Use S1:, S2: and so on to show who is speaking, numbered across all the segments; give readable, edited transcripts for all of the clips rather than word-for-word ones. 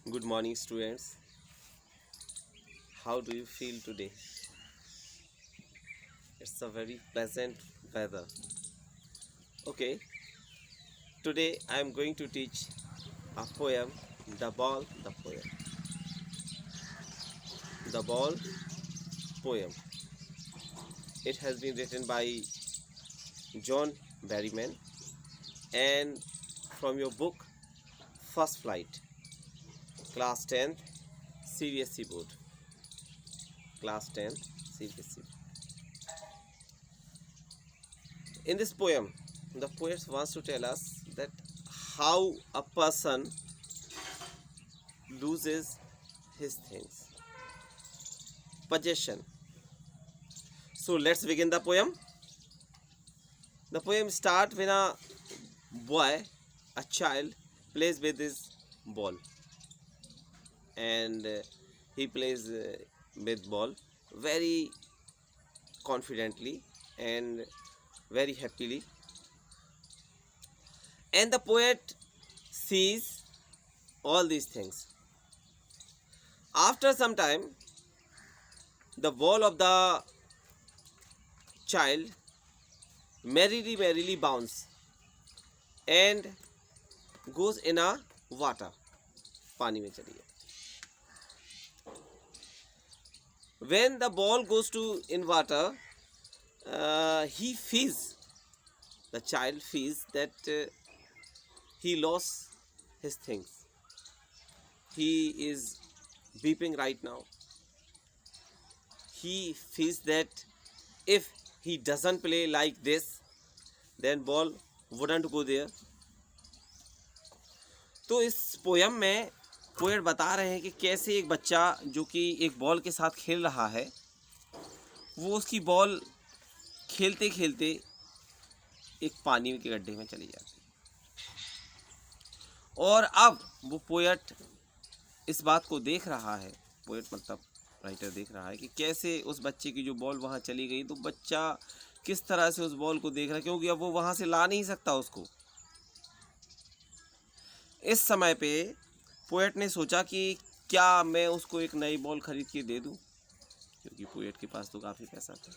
S1: Good morning, students. How do you feel today? It's a very pleasant weather. Okay, today I am going to teach a poem, The Ball, the Poem. The Ball Poem. It has been written by John Berryman and from your book First Flight, Class 10th, CBSE Board. Class 10th, CBSE. In this poem, the poet wants to tell us that how a person loses his things, possession. So let's begin the poem. The poem starts when a boy, a child, plays with his ball, and he plays with ball very confidently and very happily. And the poet sees all these things. After some time, the ball of the child merrily bounce and goes in a water. पानी में चली जाती. When the ball goes to in water, he feels, the child feels that he lost his things. He is weeping right now. He feels that if he doesn't play like this, then ball wouldn't go there. तो इस poem में poet बता रहे हैं कि कैसे एक बच्चा जो कि एक बॉल के साथ खेल रहा है, वो उसकी बॉल खेलते खेलते एक पानी के गड्ढे में चली जाती है. और अब वो पोएट इस बात को देख रहा है, पोएट मतलब राइटर देख रहा है कि कैसे उस बच्चे की जो बॉल वहाँ चली गई, तो बच्चा किस तरह से उस बॉल को देख रहा है, क्योंकि अब वो वहाँ से ला नहीं सकता उसको. इस समय पे पोएट ने सोचा कि क्या मैं उसको एक नई बॉल खरीद के दे दूं, क्योंकि पोएट के पास तो काफ़ी पैसा था.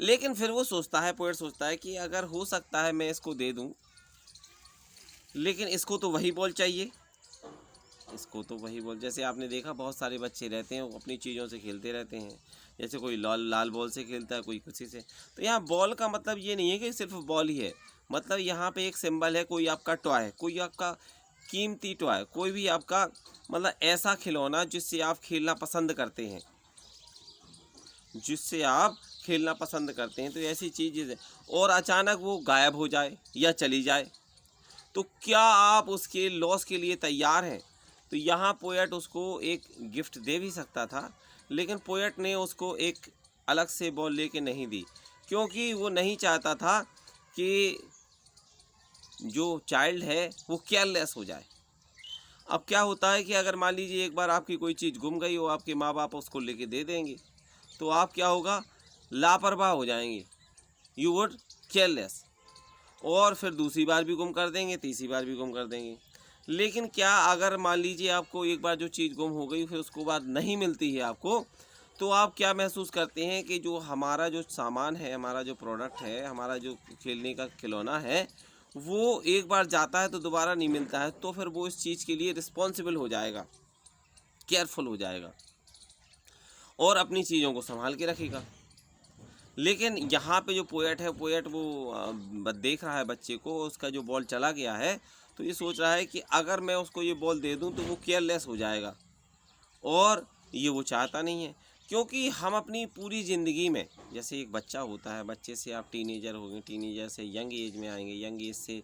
S1: लेकिन फिर वो सोचता है, पोएट सोचता है कि अगर हो सकता है मैं इसको दे दूं, लेकिन इसको तो वही बॉल चाहिए. इसको तो वही बॉल, जैसे आपने देखा बहुत सारे बच्चे रहते हैं वो अपनी चीज़ों से खेलते रहते हैं. जैसे कोई लाल बॉल से खेलता है, कोई किसी से. तो यहाँ बॉल का मतलब ये नहीं है कि सिर्फ बॉल ही है. मतलब यहाँ पे एक सिंबल है, कोई आपका टॉय, कोई आपका कीमती टॉय, कोई भी आपका मतलब ऐसा खिलौना जिससे आप खेलना पसंद करते हैं, जिससे आप खेलना पसंद करते हैं. तो ऐसी चीज़ और अचानक वो गायब हो जाए या चली जाए, तो क्या आप उसके लॉस के लिए तैयार हैं? तो यहाँ पोएट उसको एक गिफ्ट दे भी सकता था, लेकिन पोएट ने उसको एक अलग से बॉल लेके नहीं दी, क्योंकि वो नहीं चाहता था कि जो चाइल्ड है वो केयरलेस हो जाए. अब क्या होता है कि अगर मान लीजिए एक बार आपकी कोई चीज़ गुम गई हो, आपके माँ बाप उसको लेके दे देंगे, तो आप क्या होगा, लापरवाह हो जाएंगे. You would careless. और फिर दूसरी बार भी गुम कर देंगे, तीसरी बार भी गुम कर देंगे. लेकिन क्या अगर मान लीजिए आपको एक बार जो चीज़ गुम हो गई, फिर उसको बाद नहीं मिलती है आपको, तो आप क्या महसूस करते हैं कि जो हमारा जो सामान है, हमारा जो प्रोडक्ट है, हमारा जो खेलने का खिलौना है, वो एक बार जाता है तो दोबारा नहीं मिलता है. तो फिर वो इस चीज़ के लिए रिस्पॉन्सिबल हो जाएगा, केयरफुल हो जाएगा और अपनी चीज़ों को संभाल के रखेगा. लेकिन यहाँ पे जो पोएट है, पोएट वो देख रहा है बच्चे को, उसका जो बॉल चला गया है, तो ये सोच रहा है कि अगर मैं उसको ये बॉल दे दूँ तो वो केयरलेस हो जाएगा, और ये वो चाहता नहीं है. क्योंकि हम अपनी पूरी ज़िंदगी में, जैसे एक बच्चा होता है, बच्चे से आप टीनेजर होंगे, टीनेजर से यंग एज में आएंगे, यंग एज से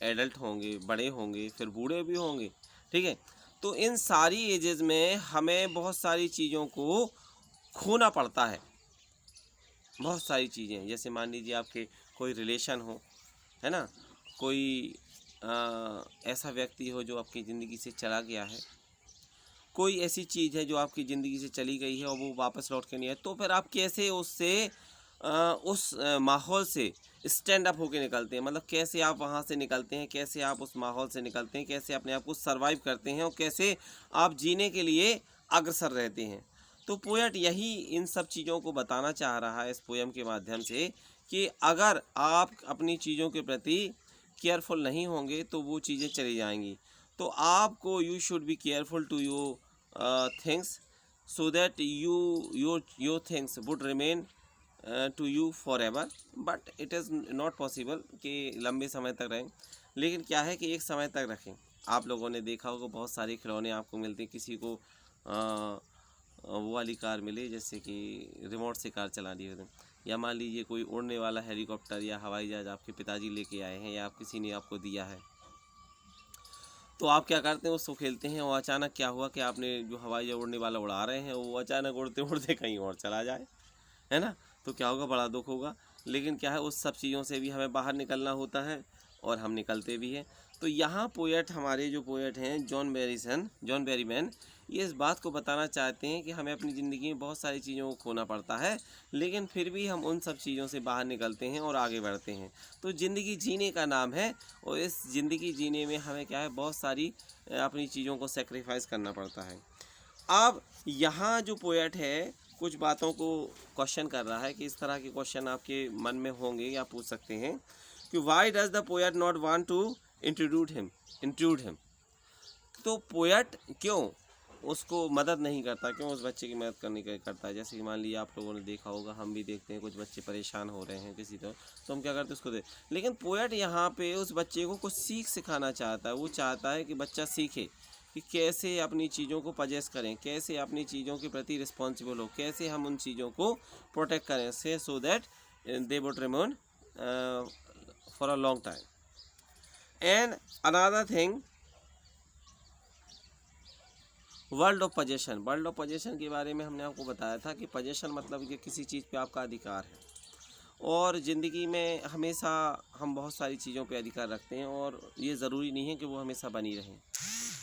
S1: एडल्ट होंगे, बड़े होंगे, फिर बूढ़े भी होंगे. ठीक है, तो इन सारी एजेस में हमें बहुत सारी चीज़ों को खोना पड़ता है. बहुत सारी चीज़ें, जैसे मान लीजिए आपके कोई रिलेशन हो, है ना, कोई ऐसा व्यक्ति हो जो आपकी ज़िंदगी से चला गया है, कोई ऐसी चीज़ है जो आपकी ज़िंदगी से चली गई है और वो वापस लौट के नहीं है, तो फिर आप कैसे उससे उस माहौल से स्टैंड अप होके निकलते हैं, मतलब कैसे आप वहाँ से निकलते हैं, कैसे आप उस माहौल से निकलते हैं, कैसे अपने आप को सर्वाइव करते हैं और कैसे आप जीने के लिए अग्रसर रहते हैं। तो पोएट यही इन सब चीज़ों को बताना चाह रहा है इस पोएम के माध्यम से कि अगर आप अपनी चीज़ों के प्रति केयरफुल नहीं होंगे तो वो चीज़ें चली जाएंगी। तो आपको you should be careful to your things so that your things would remain to you for ever, but it is not possible कि लंबे समय तक रहें। लेकिन क्या है कि एक समय तक रखें। आप लोगों ने देखा होगा बहुत सारे खिलौने आपको मिलते हैं, किसी को वो वाली कार मिले जैसे कि रिमोट से कार चलानी हो, या मान लीजिए कोई उड़ने वाला हेलीकॉप्टर या हवाई जहाज़ आपके पिताजी लेके आए हैं या आप किसी ने आपको दिया है, तो आप क्या करते हैं, उसको खेलते हैं और अचानक क्या हुआ कि आपने जो हवाई जहाज़ उड़ने वाला उड़ा रहे हैं वो अचानक उड़ते उड़ते कहीं और चला जाए, है ना, तो क्या होगा, बड़ा दुख होगा। लेकिन क्या है, उस सब चीज़ों से भी हमें बाहर निकलना होता है और हम निकलते भी हैं। तो यहाँ पोएट, हमारे जो पोएट हैं जॉन बेरीमैन, ये इस बात को बताना चाहते हैं कि हमें अपनी ज़िंदगी में बहुत सारी चीज़ों को खोना पड़ता है, लेकिन फिर भी हम उन सब चीज़ों से बाहर निकलते हैं और आगे बढ़ते हैं। तो ज़िंदगी जीने का नाम है और इस ज़िंदगी जीने में हमें क्या है, बहुत सारी अपनी चीज़ों को सेक्रीफाइस करना पड़ता है। अब यहाँ जो पोएट है कुछ बातों को क्वेश्चन कर रहा है कि इस तरह के क्वेश्चन आपके मन में होंगे या पूछ सकते हैं कि why does the poet not want to intrude him. तो पोएट क्यों उसको मदद नहीं करता, क्यों उस बच्चे की मदद करने का करता है। जैसे कि मान लीजिए आप लोगों ने देखा होगा, हम भी देखते हैं कुछ बच्चे परेशान हो रहे हैं किसी तरह, तो हम क्या करते हैं, उसको दे। लेकिन पोएट यहाँ पे उस बच्चे को कुछ सीख सिखाना चाहता है। वो चाहता है कि बच्चा सीखे कि कैसे अपनी चीज़ों को पजेस करें, कैसे अपनी चीज़ों के प्रति रिस्पॉन्सिबल हो, कैसे हम उन चीज़ों को प्रोटेक्ट करें से so that they would remain for a long time. And another thing, world of possession के बारे में हमने आपको बताया था कि पोजेशन मतलब कि किसी चीज़ पे आपका अधिकार है। और ज़िंदगी में हमेशा हम बहुत सारी चीज़ों पे अधिकार रखते हैं और ये ज़रूरी नहीं है कि वो हमेशा बनी रहें,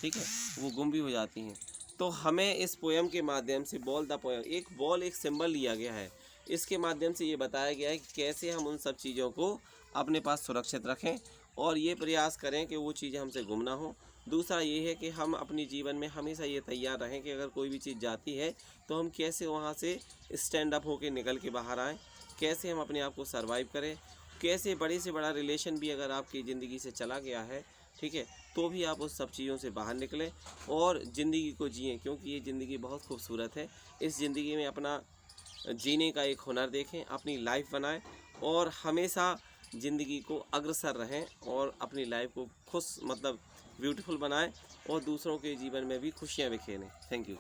S1: ठीक है, वो गुम भी हो जाती हैं। तो हमें इस पोएम के माध्यम से एक सिंबल लिया गया है, इसके माध्यम से ये बताया गया है कि कैसे हम उन सब चीज़ों को अपने पास सुरक्षित रखें और ये प्रयास करें कि वो चीज़ें हमसे गुम ना हो। दूसरा ये है कि हम अपने जीवन में हमेशा ये तैयार रहें कि अगर कोई भी चीज़ जाती है तो हम कैसे वहाँ से स्टैंड अप होकर निकल के बाहर आएँ, कैसे हम अपने आप को सर्वाइव करें, कैसे बड़े से बड़ा रिलेशन भी अगर आपकी ज़िंदगी से चला गया है, ठीक है, तो भी आप उस सब चीज़ों से बाहर निकलें और ज़िंदगी को जिएं, क्योंकि ये ज़िंदगी बहुत खूबसूरत है। इस ज़िंदगी में अपना जीने का एक हुनर देखें, अपनी लाइफ बनाएं और हमेशा ज़िंदगी को अग्रसर रहें और अपनी लाइफ को खुश मतलब ब्यूटीफुल बनाएं और दूसरों के जीवन में भी खुशियाँ बिखेरें। Thank you.